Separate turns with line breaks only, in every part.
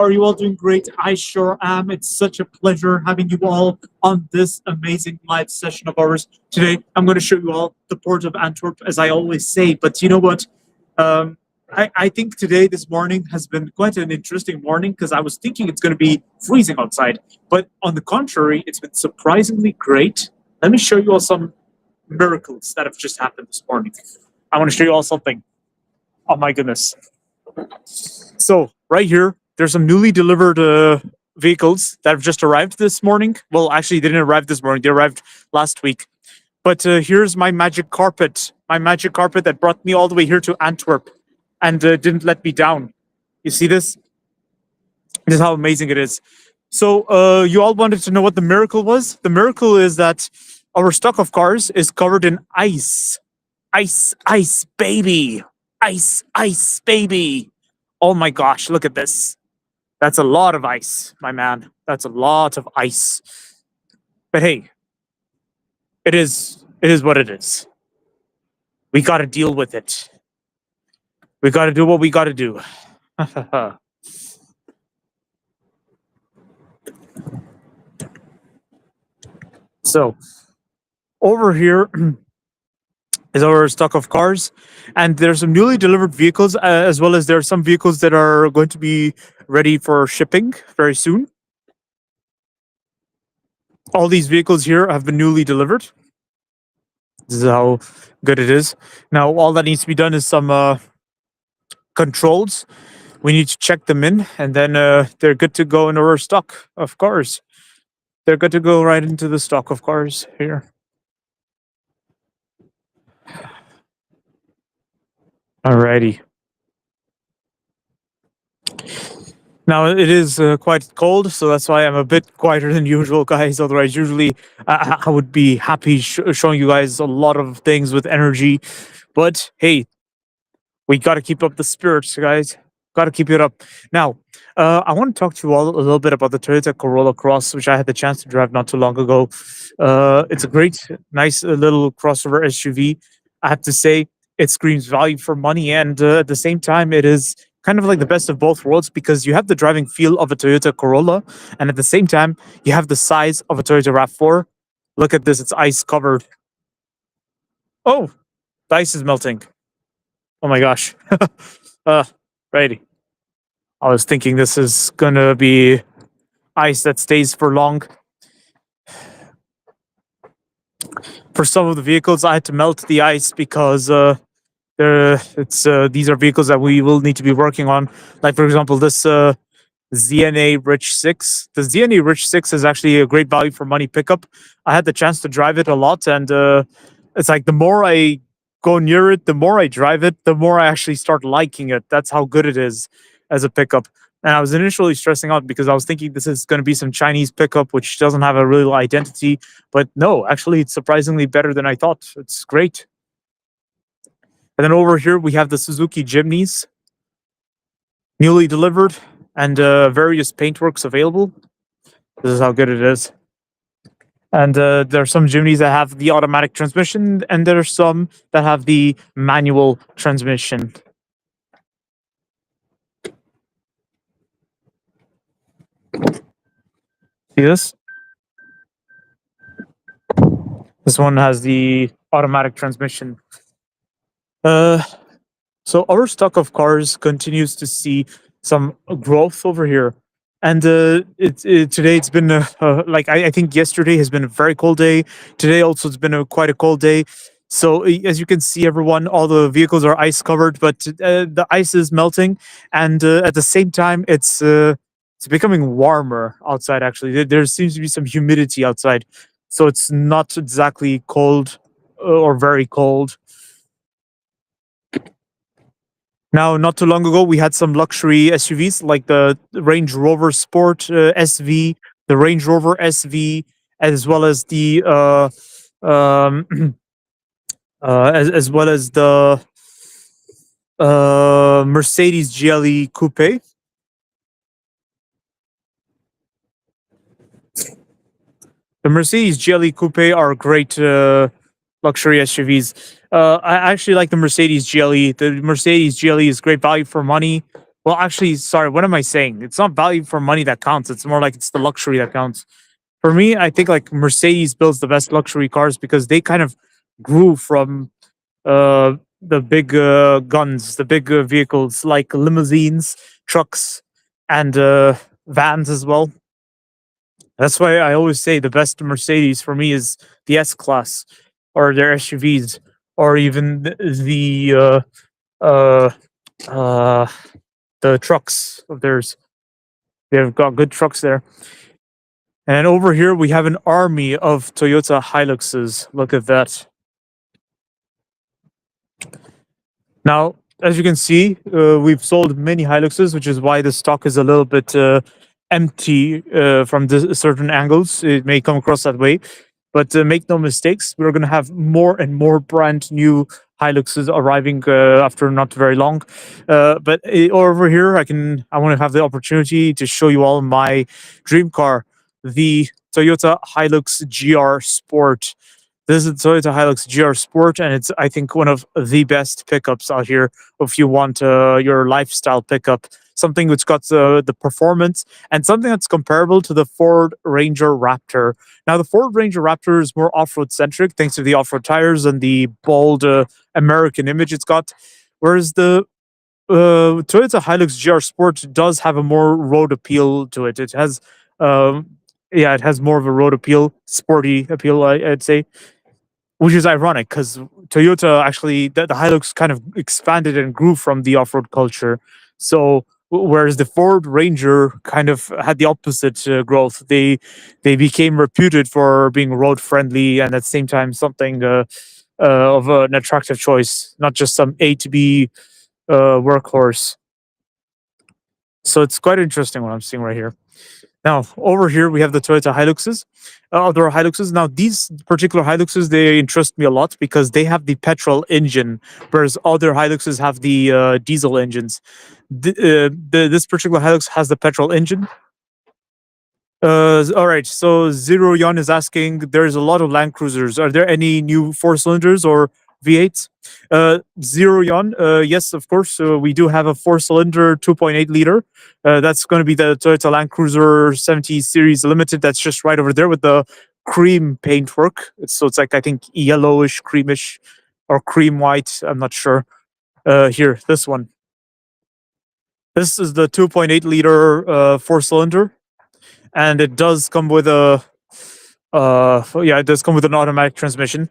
Are you all doing great? I sure am. It's such a pleasure having you all on this amazing live session of ours. Today, I'm going to show you all the port of Antwerp, as I always say. But you know what? I think today, this morning, has been quite an interesting morning because I was thinking it's going to be freezing outside. But on the contrary, it's been surprisingly great. Let me show you all some miracles that have just happened this morning. I want to show you all something. Oh my goodness. So right here, there's some newly delivered vehicles that have just arrived this morning. Well, actually, they didn't arrive this morning. They arrived last week. But here's my magic carpet. My magic carpet that brought me all the way here to Antwerp and didn't let me down. You see this? This is how amazing it is. So you all wanted to know what the miracle was? The miracle is that our stock of cars is covered in ice. Ice, ice, baby. Ice, ice, baby. Oh my gosh, look at this. That's a lot of ice, my man. That's a lot of ice. But hey, it is what it is. We got to deal with it. We got to do what we got to do. So, over here is our stock of cars, and there's some newly delivered vehicles, as well as there are some vehicles that are going to be ready for shipping very soon. All these vehicles here have been newly delivered. This is how good it is. Now, all that needs to be done is some controls. We need to check them in, and then they're good to go in our stock of cars. They're good to go right into the stock of cars here. Alrighty. Now it is quite cold, so that's why I'm a bit quieter than usual, guys. Otherwise, usually I would be happy showing you guys a lot of things with energy. But hey, we got to keep up the spirits, guys. Got to keep it up. Now, I want to talk to you all a little bit about the Toyota Corolla Cross, which I had the chance to drive not too long ago. It's a great, nice little crossover SUV. I have to say, it screams value for money, and at the same time, it is kind of like the best of both worlds because you have the driving feel of a Toyota Corolla, and at the same time, you have the size of a Toyota RAV4. Look at this; it's ice covered. Oh, the ice is melting. Oh my gosh. Righty. I was thinking this is gonna be ice that stays for long. For some of the vehicles, I had to melt the ice because these are vehicles that we will need to be working on. Like, for example, this ZNA Rich 6. The ZNA Rich 6 is actually a great value for money pickup. I had the chance to drive it a lot, and it's like the more I go near it, the more I drive it, the more I actually start liking it. That's how good it is as a pickup. And I was initially stressing out because I was thinking this is going to be some Chinese pickup, which doesn't have a real identity. But no, actually, it's surprisingly better than I thought. It's great. And then over here, we have the Suzuki Jimneys, newly delivered, and various paintworks available. This is how good it is. And there are some Jimneys that have the automatic transmission, and there are some that have the manual transmission. See this? This one has the automatic transmission. So our stock of cars continues to see some growth over here. And today it's been like I think yesterday has been a very cold day. Today also it's been quite a cold day. So as you can see, everyone, all the vehicles are ice covered, but the ice is melting, and at the same time, it's becoming warmer outside. Actually, there seems to be some humidity outside, so it's not exactly cold or very cold. Now, not too long ago, we had some luxury SUVs like the Range Rover Sport SV, the Range Rover SV, as well as the as well as the Mercedes GLE Coupe. The Mercedes GLE Coupe are great luxury SUVs. I actually like the Mercedes GLE. The Mercedes GLE is great value for money. Well, actually, sorry, what am I saying? It's not value for money that counts. It's more like it's the luxury that counts. For me, I think like Mercedes builds the best luxury cars because they kind of grew from the big guns, the big vehicles like limousines, trucks, and vans as well. That's why I always say the best Mercedes for me is the S class or their SUVs or even uh, uh, the trucks of theirs. They've got good trucks there. And over here we have an army of Toyota Hiluxes. Look at that. Now, as you can see, we've sold many Hiluxes, which is why the stock is a little bit empty from certain angles. It may come across that way, but make no mistakes, we're going to have more and more brand new Hiluxes arriving after not very long. But over here, I want to have the opportunity to show you all my dream car, the Toyota Hilux GR Sport. This is the Toyota Hilux GR Sport, and it's, I think, one of the best pickups out here if you want your lifestyle pickup. Something which got the performance and something that's comparable to the Ford Ranger Raptor. Now, the Ford Ranger Raptor is more off-road centric thanks to the off-road tires and the bold American image it's got, whereas the Toyota Hilux GR Sport does have a more road appeal to it. It has, yeah, it has more of a road appeal, sporty appeal, I'd say, which is ironic because Toyota actually, the Hilux kind of expanded and grew from the off-road culture. So whereas the Ford Ranger kind of had the opposite growth, they became reputed for being road friendly and at the same time something of an attractive choice, not just some A to B workhorse. So it's quite interesting what I'm seeing right here. Now, over here, we have the Toyota Hiluxes, other Hiluxes. Now, these particular Hiluxes, they interest me a lot because they have the petrol engine, whereas other Hiluxes have the diesel engines. This particular Hilux has the petrol engine. All right, so Zero Yon is asking, there's a lot of Land Cruisers. Are there any new 4-cylinders or V8s? Zero Yon, yes, of course. We do have a 4-cylinder 2.8 liter. That's going to be the Toyota Land Cruiser 70 Series Limited. That's just right over there with the cream paintwork. So it's like, I think, yellowish, creamish, or cream white. I'm not sure. Here, this one. This is the 2.8 liter 4-cylinder. And it does come with a yeah, it does come with an automatic transmission.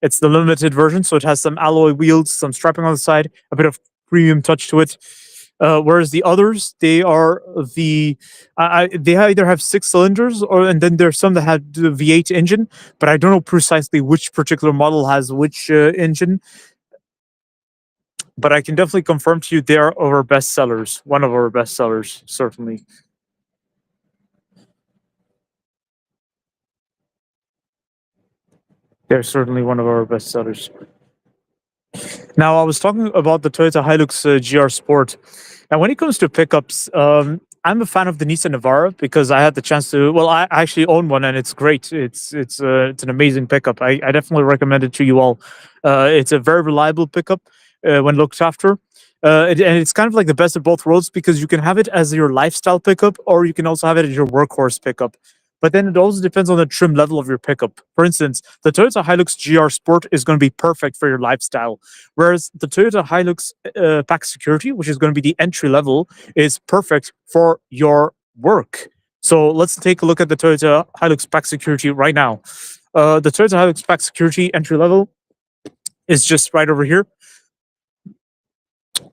It's the limited version, so it has some alloy wheels, some strapping on the side, a bit of premium touch to it. Whereas the others, they are they either have 6 cylinders and then there's some that have the V8 engine, but I don't know precisely which particular model has which engine. But I can definitely confirm to you they are our best sellers, one of our best sellers, certainly. They're certainly one of our best sellers. Now, I was talking about the Toyota Hilux GR Sport. Now, when it comes to pickups, I'm a fan of the Nissan Navara because I had the chance to. Well, I actually own one, and it's great. It's an amazing pickup. I definitely recommend it to you all. It's a very reliable pickup when looked after. And it's kind of like the best of both worlds because you can have it as your lifestyle pickup, or you can also have it as your workhorse pickup. But then it also depends on the trim level of your pickup. For instance, the Toyota Hilux GR Sport is going to be perfect for your lifestyle, whereas the Toyota Hilux Pack Security, which is going to be the entry level, is perfect for your work. So let's take a look at the Toyota Hilux Pack Security right now. The Toyota Hilux Pack Security entry level is just right over here.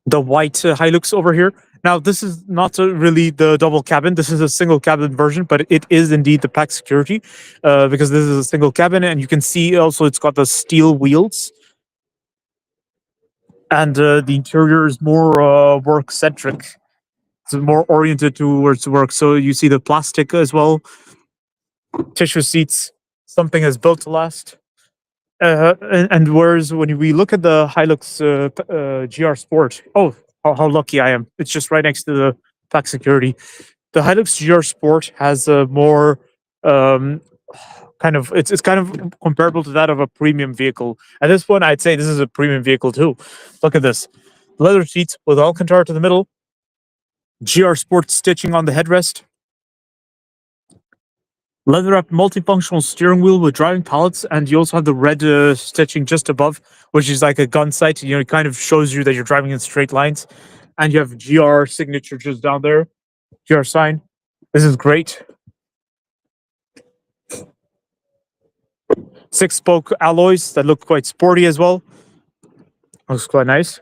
The white Hilux over here. Now, this is not really the double cabin. This is a single cabin version, but it is indeed the Pack Security because this is a single cabin. And you can see also it's got the steel wheels. And the interior is more work-centric. It's more oriented towards work. So you see the plastic as well. Tissue seats, something is built to last. And whereas when we look at the Hilux GR Sport, oh, how lucky I am. It's just right next to the Pack Security. The Hilux GR Sport has a more kind of, it's kind of comparable to that of a premium vehicle. And this one, I'd say this is a premium vehicle too. Look at this. Leather seats with Alcantara to the middle. GR Sport stitching on the headrest. Leather-wrapped multifunctional steering wheel with driving pallets, and you also have the red stitching just above, which is like a gun sight. You know, it kind of shows you that you're driving in straight lines. And you have GR signature just down there, GR sign. This is great. 6-spoke alloys that look quite sporty as well. Looks quite nice.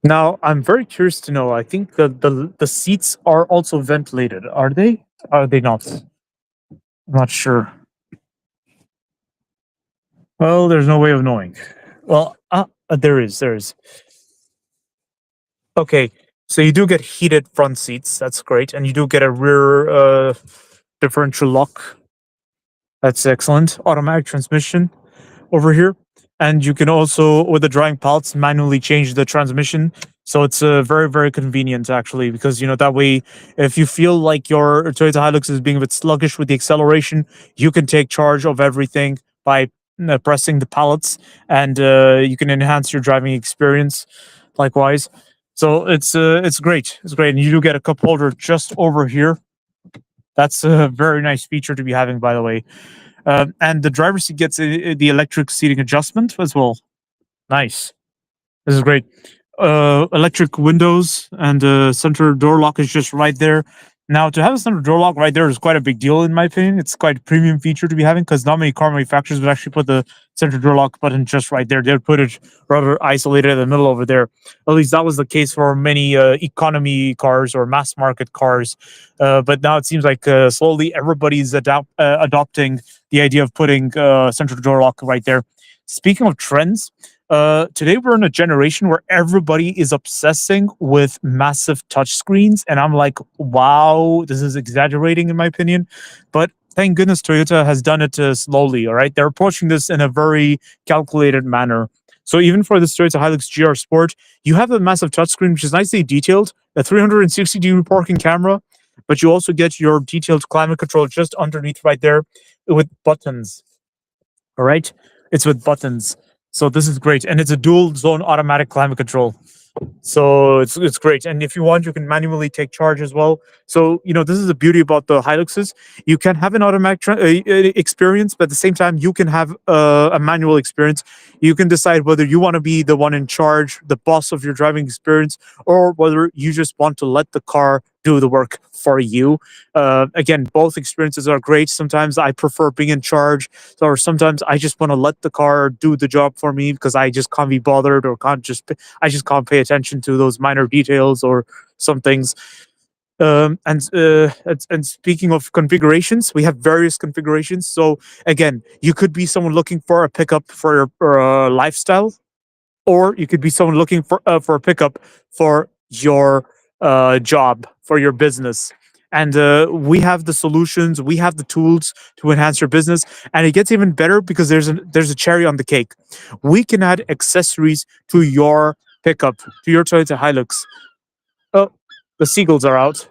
Now, I'm very curious to know, I think the seats are also ventilated. Are they? Are they not? I'm not sure. Well, there's no way of knowing. Well, there is. Okay, so you do get heated front seats. That's great. And you do get a rear differential lock. That's excellent. Automatic transmission over here. And you can also, with the driving pallets, manually change the transmission. So it's very, very convenient, actually, because, you know, that way, if you feel like your Toyota Hilux is being a bit sluggish with the acceleration, you can take charge of everything by pressing the pallets, and you can enhance your driving experience likewise. So it's great. It's great. And you do get a cup holder just over here. That's a very nice feature to be having, by the way. And the driver's seat gets the electric seating adjustment as well. Nice. This is great. Electric windows, and center door lock is just right there. Now, to have a center door lock right there is quite a big deal, in my opinion. It's quite a premium feature to be having, because not many car manufacturers would actually put the center door lock button just right there. They would put it rather isolated in the middle over there. At least that was the case for many economy cars or mass market cars. But now it seems like slowly everybody's adopting the idea of putting center door lock right there. Speaking of trends, today we're in a generation where everybody is obsessing with massive touchscreens, and I'm like, wow, this is exaggerating in my opinion, but thank goodness Toyota has done it slowly. All right, they're approaching this in a very calculated manner. So even for this Toyota Hilux GR Sport, you have a massive touchscreen, which is nicely detailed, a 360-degree parking camera, but you also get your detailed climate control just underneath right there with buttons. All right, it's with buttons. So this is great, and it's a dual zone automatic climate control. So it's great, and if you want, you can manually take charge as well. So, you know, this is the beauty about the Hiluxes. You can have an automatic experience, but at the same time, you can have a manual experience. You can decide whether you want to be the one in charge, the boss of your driving experience, or whether you just want to let the car do the work for you. Again, both experiences are great. Sometimes I prefer being in charge, or sometimes I just want to let the car do the job for me because I just can't be bothered, or I just can't pay attention to those minor details or some things. And speaking of configurations, we have various configurations. So again, you could be someone looking for a pickup for your lifestyle, or you could be someone looking for a pickup for your job, for your business. And we have the solutions, we have the tools to enhance your business, and it gets even better because there's a cherry on the cake. We can add accessories to your pickup, to your Toyota Hilux. Oh, the seagulls are out.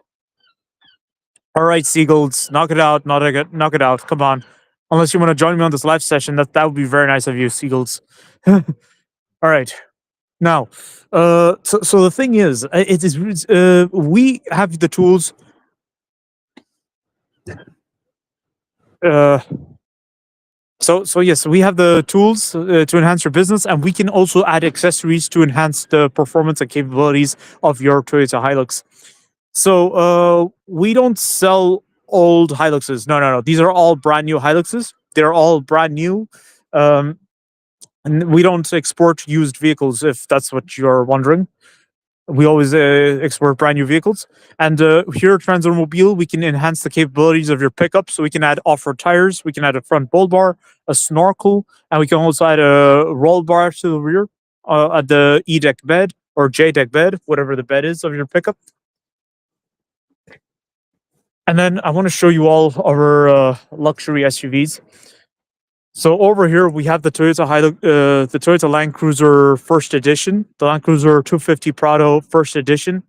All right, seagulls, knock it out, knock it out. Come on. Unless you want to join me on this live session, that would be very nice of you, seagulls. All right. Now, so the thing is, we have the tools. So yes, we have the tools to enhance your business, and we can also add accessories to enhance the performance and capabilities of your Toyota Hilux. So we don't sell old Hiluxes. No. These are all brand new Hiluxes. They're all brand new. And we don't export used vehicles, if that's what you're wondering. We always export brand new vehicles. And here at Transautomobile, we can enhance the capabilities of your pickup. So we can add off-road tires, we can add a front bull bar, a snorkel, and we can also add a roll bar to the rear at the E-deck bed or J-deck bed, whatever the bed is of your pickup. And then I want to show you all our luxury SUVs. So over here we have the Toyota Land Cruiser First Edition, the Land Cruiser 250 Prado First Edition,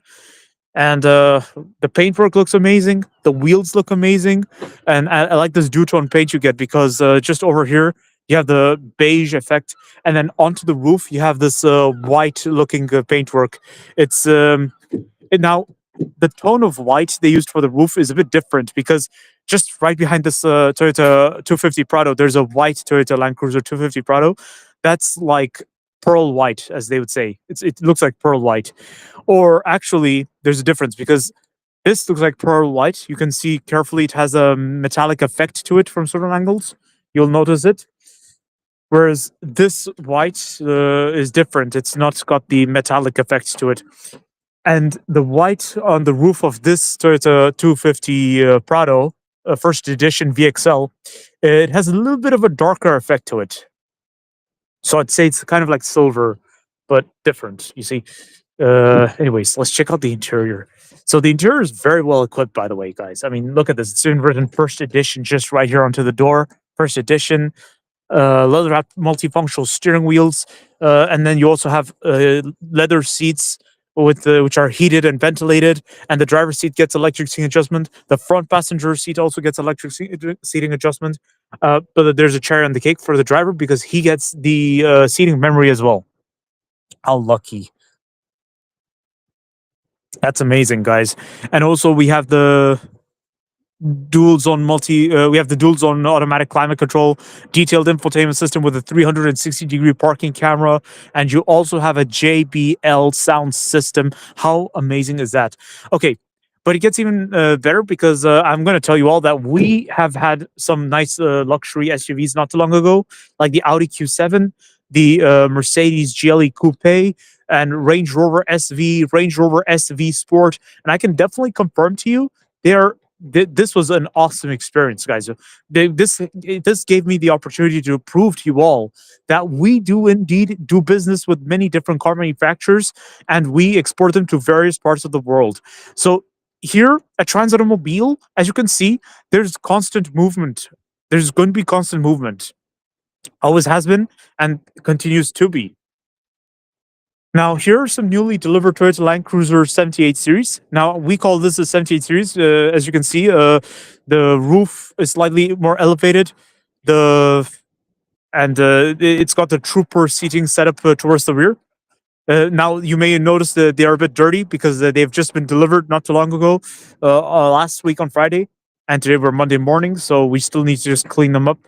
and the paintwork looks amazing. The wheels look amazing, and I like this duotone paint you get because just over here you have the beige effect, and then onto the roof you have this white-looking paintwork. It's now the tone of white they used for the roof is a bit different because just right behind this Toyota 250 Prado, there's a white Toyota Land Cruiser 250 Prado. That's like pearl white, as they would say. It looks like pearl white, or actually, there's a difference because this looks like pearl white. You can see carefully it has a metallic effect to it from certain angles. You'll notice it. Whereas this white is different. It's not got the metallic effect to it. And the white on the roof of this Toyota 250 Prado, first edition VXL, it has a little bit of a darker effect to it. So I'd say it's kind of like silver, but different, you see. Anyways, let's check out the interior. So the interior is very well equipped, by the way, guys. I mean, look at this. It's been written first edition just right here onto the door. First edition. Leather wrapped multifunctional steering wheels, and then you also have leather seats with which are heated and ventilated, and the driver's seat gets electric seating adjustment. The front passenger seat also gets electric seating adjustment, but there's a cherry on the cake for the driver because he gets the seating memory as well. How lucky. That's amazing, guys. And also we have the dual zone automatic climate control, detailed infotainment system with a 360-degree parking camera, and you also have a JBL sound system. How amazing is that? Okay, but it gets even better because I'm going to tell you all that we have had some nice luxury SUVs not too long ago, like the Audi Q7, the Mercedes GLE Coupe, and Range Rover SV, Range Rover SV Sport, and I can definitely confirm to you this was an awesome experience, guys. This gave me the opportunity to prove to you all that we do indeed do business with many different car manufacturers, and we export them to various parts of the world. So here at Trans Automobile, as you can see, there's constant movement. There's going to be constant movement. Always has been and continues to be. Now, here are some newly delivered Toyota Land Cruiser 78 series. Now, we call this a 78 series. As you can see, the roof is slightly more elevated. It's got the trooper seating set up towards the rear. Now, you may notice that they are a bit dirty because they've just been delivered not too long ago, last week on Friday. And today we're Monday morning, so we still need to just clean them up.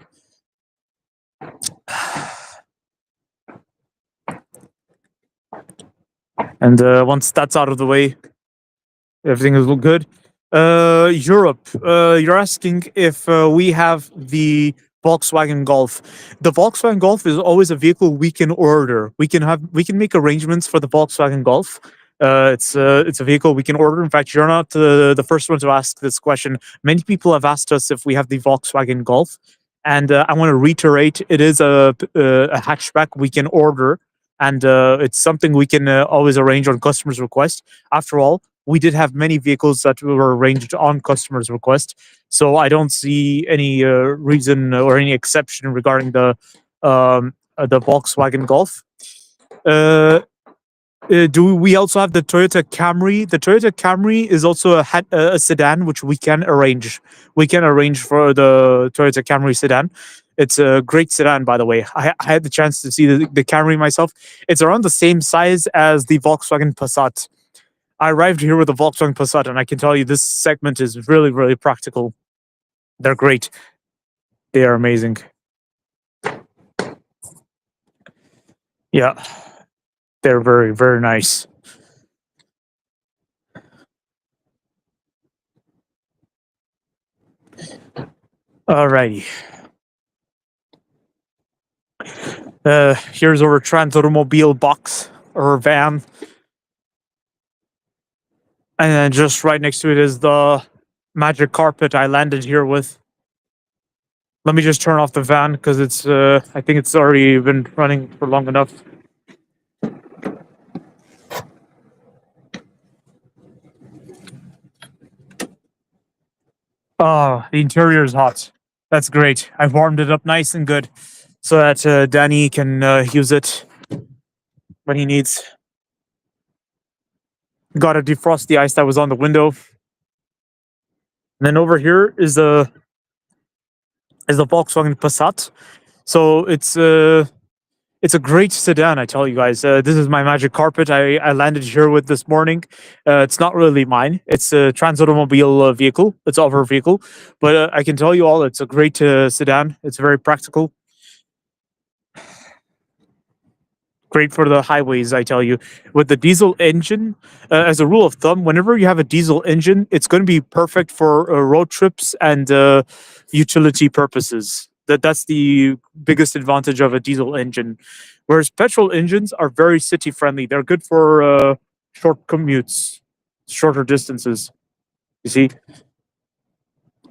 And once that's out of the way, everything will look good. Europe, you're asking if we have the Volkswagen Golf. The Volkswagen Golf is always a vehicle we can order. We can make arrangements for the Volkswagen Golf. It's a vehicle we can order. In fact, you're not the first one to ask this question. Many people have asked us if we have the Volkswagen Golf, and I want to reiterate: it is a hatchback we can order. And it's something we can always arrange on customer's request. After all, we did have many vehicles that were arranged on customer's request. So I don't see any reason or any exception regarding the Volkswagen Golf. Do we also have the Toyota Camry? The Toyota Camry is also a sedan, which we can arrange. We can arrange for the Toyota Camry sedan. It's a great sedan, by the way. I had the chance to see the Camry myself. It's around the same size as the Volkswagen Passat. I arrived here with the Volkswagen Passat, and I can tell you this segment is really, really practical. They're great. They are amazing. Yeah, they're very, very nice. Alrighty. Here's our Trans Automobile box or van. And then just right next to it is the magic carpet I landed here with. Let me just turn off the van because it's I think it's already been running for long enough. Oh, the interior is hot. That's great. I've warmed it up nice and good so that Danny can use it when he needs. Got to defrost the ice that was on the window. And then over here is the Volkswagen Passat. So it's a great sedan, I tell you guys. This is my magic carpet I landed here with this morning. It's not really mine. It's a Trans Automobile vehicle. It's our vehicle. But I can tell you all, it's a great sedan. It's very practical. Great for the highways, I tell you. With the diesel engine, as a rule of thumb, whenever you have a diesel engine, it's going to be perfect for road trips and utility purposes. That's the biggest advantage of a diesel engine. Whereas petrol engines are very city friendly. They're good for short commutes, shorter distances. You see,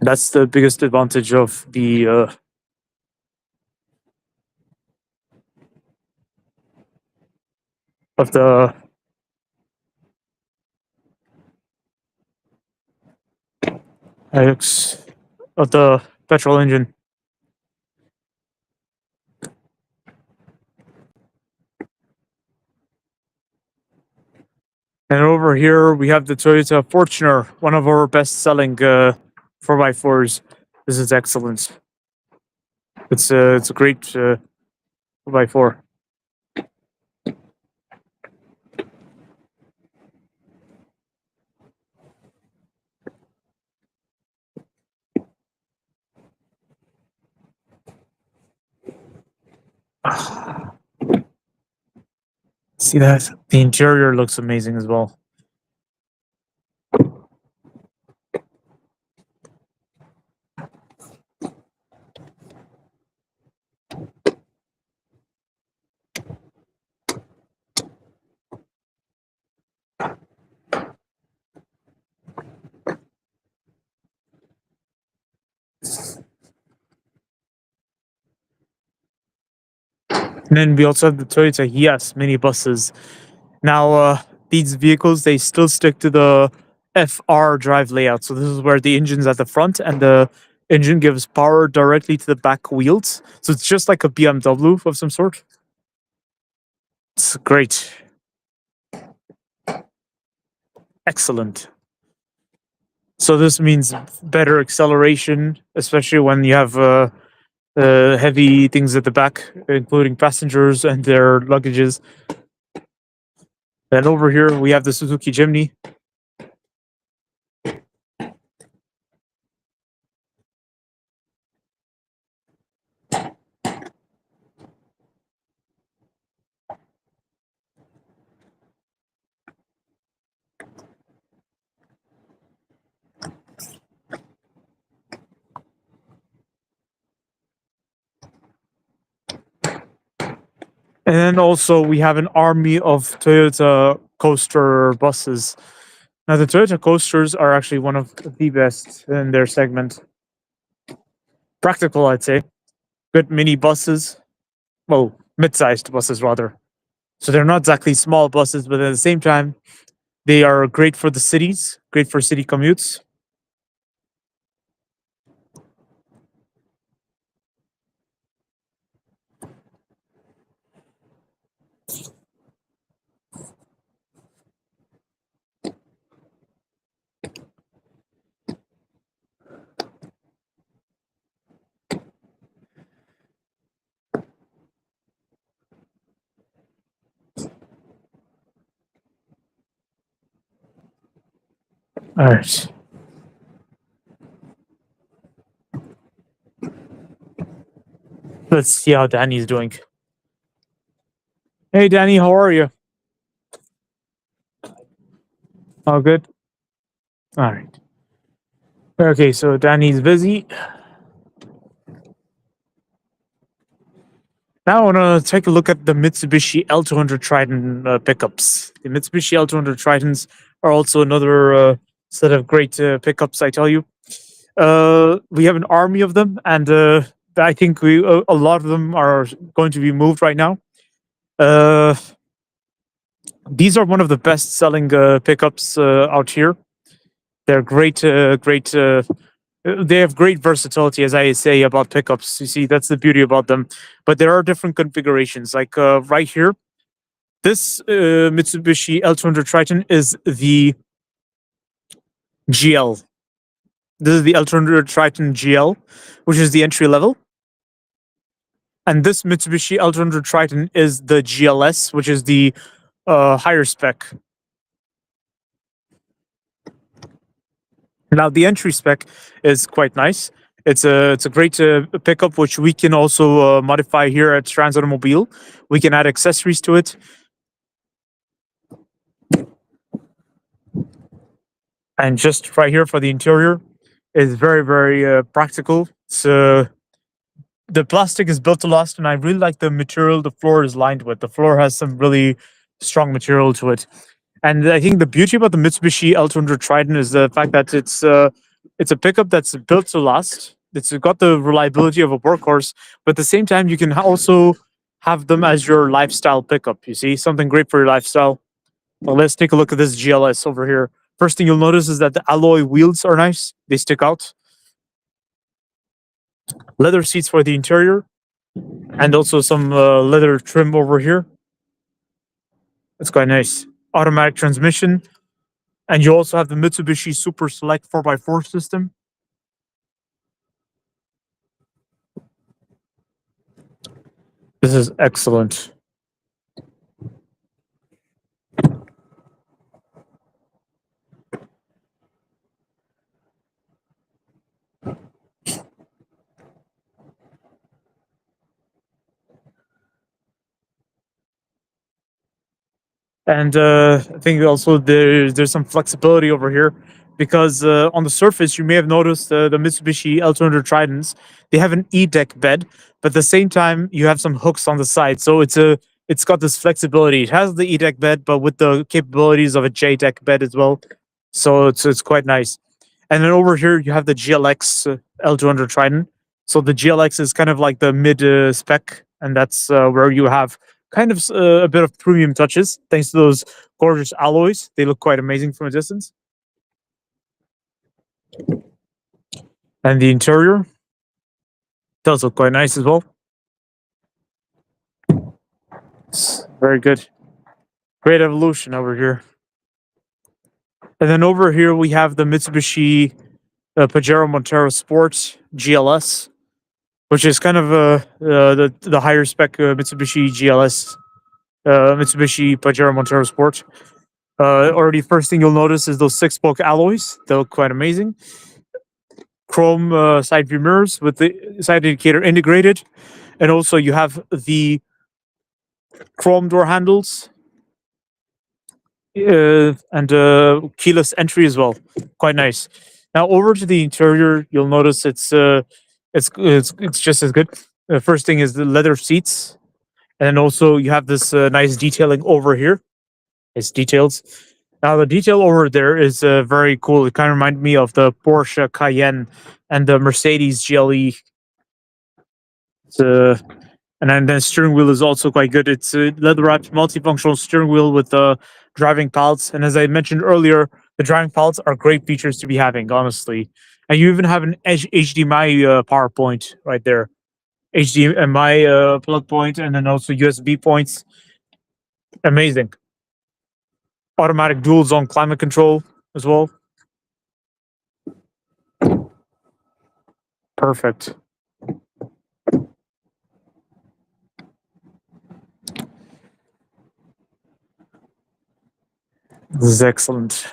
that's the biggest advantage of the Hilux, of the petrol engine. And over here we have the Toyota Fortuner, one of our best-selling 4x4s. This is excellent. It's a great 4x4. See that? The interior looks amazing as well. And then we also have the Toyota Hiace minibuses. Now, these vehicles, they still stick to the FR drive layout. So this is where the engine's at the front and the engine gives power directly to the back wheels. So it's just like a BMW of some sort. It's great. Excellent. So this means better acceleration, especially when you have heavy things at the back, including passengers and their luggages. And over here we have the Suzuki Jimny. And then also we have an army of Toyota coaster buses. Now the Toyota coasters are actually one of the best in their segment. Practical, I'd say. Good mini buses. Well, mid-sized buses rather. So they're not exactly small buses, but at the same time, they are great for the cities, great for city commutes. All right. Let's see how Danny's doing. Hey, Danny, how are you? All good? All right. Okay, so Danny's busy. Now I want to take a look at the Mitsubishi L200 Triton pickups. The Mitsubishi L200 Tritons are also another set of great pickups, I tell you. We have an army of them, and I think a lot of them are going to be moved right now. These are one of the best-selling pickups out here. They're great, they have great versatility, as I say about pickups. You see, that's the beauty about them. But there are different configurations. Like right here, this Mitsubishi L200 Triton is the GL. This is the L200 Triton GL, which is the entry level. And this Mitsubishi L200 Triton is the GLS, which is the higher spec. Now the entry spec is quite nice. It's a great pickup, which we can also modify here at Trans Automobile. We can add accessories to it. And just right here for the interior is very, very practical. So the plastic is built to last, and I really like the material the floor is lined with. The floor has some really strong material to it. And I think the beauty about the Mitsubishi L200 Triton is the fact that it's a pickup that's built to last. It's got the reliability of a workhorse, but at the same time, you can also have them as your lifestyle pickup. You see, something great for your lifestyle. Well, let's take a look at this GLS over here. First thing you'll notice is that the alloy wheels are nice. They stick out. Leather seats for the interior, and also some leather trim over here. It's quite nice. Automatic transmission. And you also have the Mitsubishi Super Select 4x4 system. This is excellent. And I think also there's some flexibility over here because on the surface, you may have noticed the Mitsubishi L200 Tritons, they have an E-deck bed, but at the same time, you have some hooks on the side. So it's got this flexibility. It has the E-deck bed, but with the capabilities of a J-deck bed as well. So it's quite nice. And then over here, you have the GLX L200 Triton. So the GLX is kind of like the mid spec, and that's where you have kind of a bit of premium touches thanks to those gorgeous alloys. They look quite amazing from a distance. And the interior does look quite nice as well. It's very good. Great evolution over here. And then over here we have the Mitsubishi Pajero Montero Sport GLS, which is kind of the higher spec Mitsubishi GLS, Mitsubishi Pajero Montero Sport. Already, first thing you'll notice is those 6-spoke alloys. They look quite amazing. Chrome side view mirrors with the side indicator integrated, and also you have the chrome door handles and keyless entry as well. Quite nice. Now over to the interior, you'll notice it's just as good. The first thing is the leather seats, and then also you have this nice detailing over here. It's details. Now the detail over there is very cool. It kind of reminds me of the Porsche Cayenne and the Mercedes GLE. And then the steering wheel is also quite good. It's a leather-wrapped multifunctional steering wheel with driving palettes. And as I mentioned earlier, the driving palettes are great features to be having, honestly. And you even have an HDMI power point right there. HDMI plug point, and then also USB points. Amazing. Automatic dual zone climate control as well. Perfect. This is excellent.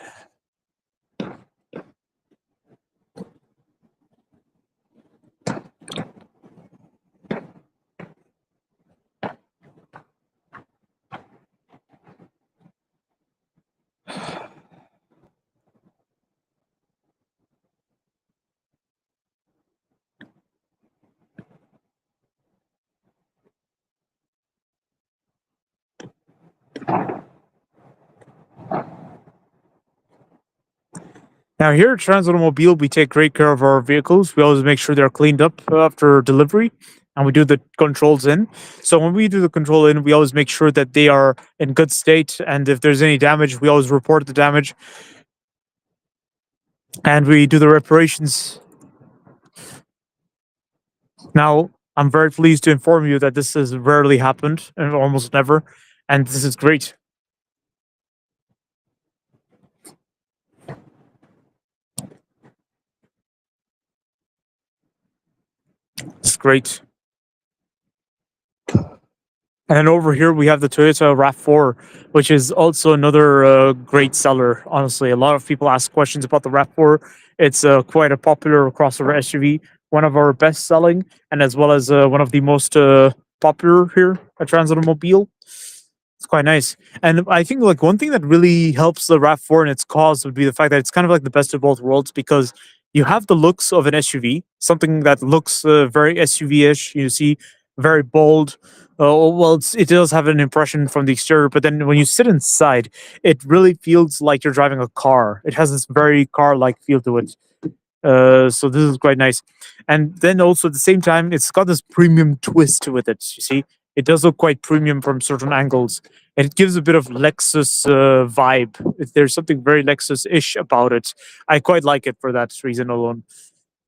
Now, here at Trans Automobile, we take great care of our vehicles. We always make sure they're cleaned up after delivery, and we do the controls in. So when we do the control in, we always make sure that they are in good state, and if there's any damage, we always report the damage, and we do the reparations. Now, I'm very pleased to inform you that this has rarely happened, and almost never, and this is great. It's great. And then over here we have the Toyota RAV4, which is also another great seller. Honestly, a lot of people ask questions about the RAV4. It's quite a popular crossover SUV, one of our best selling, and as well as one of the most popular here at Transit Automobile. It's quite nice. And I think like one thing that really helps the RAV4 in its cause would be the fact that it's kind of like the best of both worlds, because you have the looks of an SUV, something that looks very SUV-ish. You see, very bold. Well, it does have an impression from the exterior, but then when you sit inside, it really feels like you're driving a car. It has this very car-like feel to it. So this is quite nice. And then also at the same time, it's got this premium twist with it. You see, it does look quite premium from certain angles, and it gives a bit of Lexus vibe. There's something very Lexus-ish about it. I quite like it for that reason alone.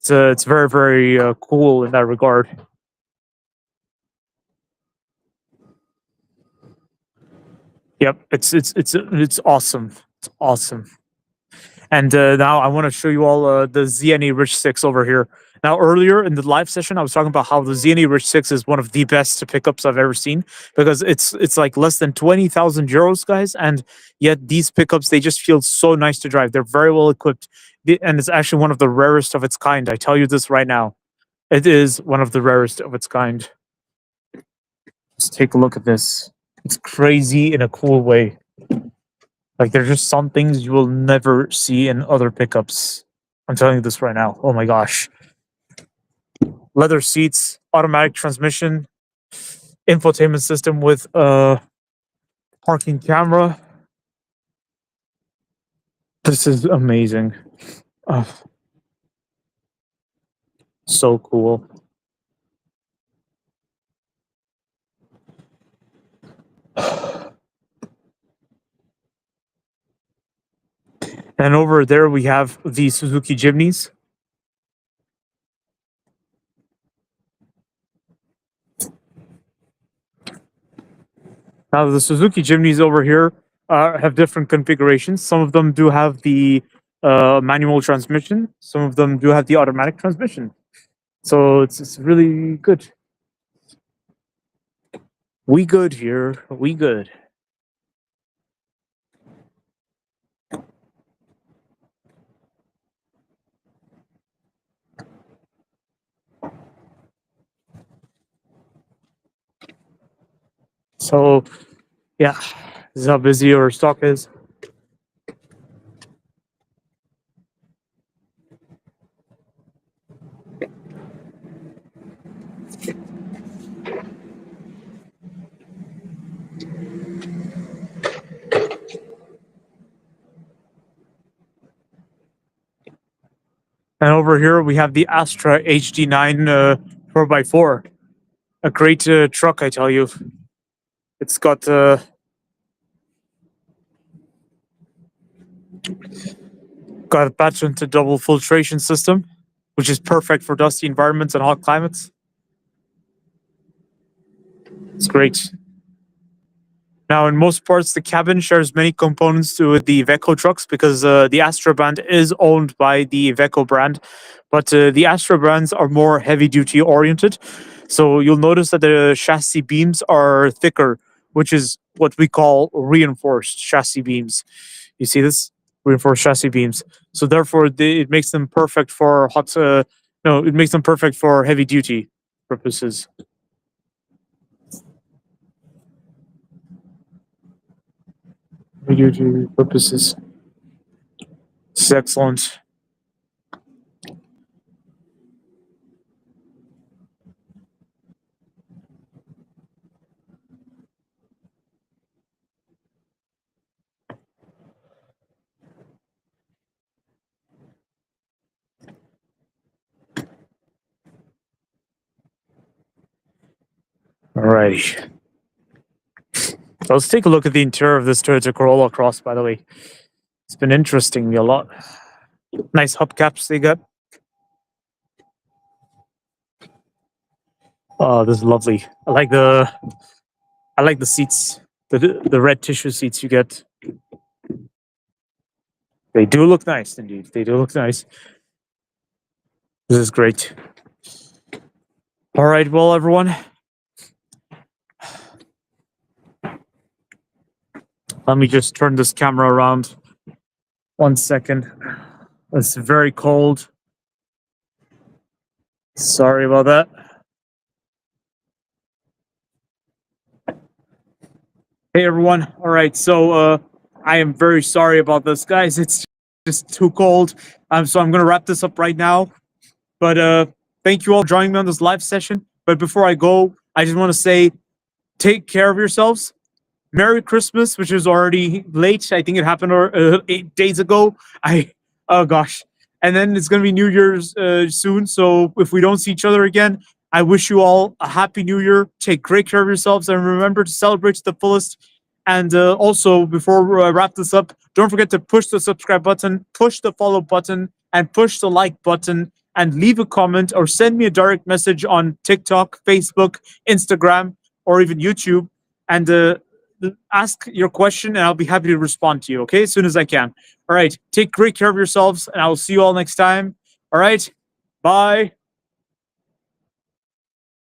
It's very, very cool in that regard. Yep, it's awesome. It's awesome. And now I want to show you all the ZNA Rich 6 over here. Now, earlier in the live session, I was talking about how the ZNA Rich 6 is one of the best pickups I've ever seen, because it's like less than 20,000 euros, guys. And yet these pickups, they just feel so nice to drive. They're very well equipped. And it's actually one of the rarest of its kind. I tell you this right now. It is one of the rarest of its kind. Let's take a look at this. It's crazy in a cool way. Like, there's just some things you will never see in other pickups. I'm telling you this right now. Oh my gosh. Leather seats, automatic transmission, infotainment system with a parking camera. This is amazing. Oh, so cool. And over there we have the Suzuki Jimneys. Now the Suzuki Jimneys over here have different configurations. Some of them do have the manual transmission. Some of them do have the automatic transmission. So it's really good. We good here. We good. So, yeah, this is how busy our stock is. And over here we have the Astra HD9 4x4. A great truck, I tell you. It's got a patented double filtration system, which is perfect for dusty environments and hot climates. It's great. Now, in most parts, the cabin shares many components to the Iveco trucks, because the Astra brand is owned by the Iveco brand, but the Astra brands are more heavy-duty oriented. So you'll notice that the chassis beams are thicker, which is what we call reinforced chassis beams. You see this? Reinforced chassis beams. So therefore, it makes them perfect for it makes them perfect for heavy-duty purposes. Heavy-duty purposes. This is excellent. Alrighty. So let's take a look at the interior of this Toyota Corolla Cross, by the way. It's been interesting me a lot. Nice hubcaps they got. Oh, this is lovely. I like the seats. The red tissue seats you get. They do look nice, indeed. They do look nice. This is great. All right, well, everyone. Let me just turn this camera around. 1 second. It's very cold. Sorry about that. Hey everyone. All right, so I am very sorry about this, guys. It's just too cold. So I'm gonna wrap this up right now. But thank you all for joining me on this live session. But before I go, I just want to say, take care of yourselves. Merry Christmas, which is already late. I think it happened 8 days ago. Oh gosh. And then it's going to be New Year's soon. So if we don't see each other again, I wish you all a happy New Year. Take great care of yourselves and remember to celebrate to the fullest. And also, before I wrap this up, don't forget to push the subscribe button, push the follow button, and push the like button, and leave a comment or send me a direct message on TikTok, Facebook, Instagram, or even YouTube. And ask your question and I'll be happy to respond to you, okay, as soon as I can. All right, take great care of yourselves and I will see you all next time. All right, bye.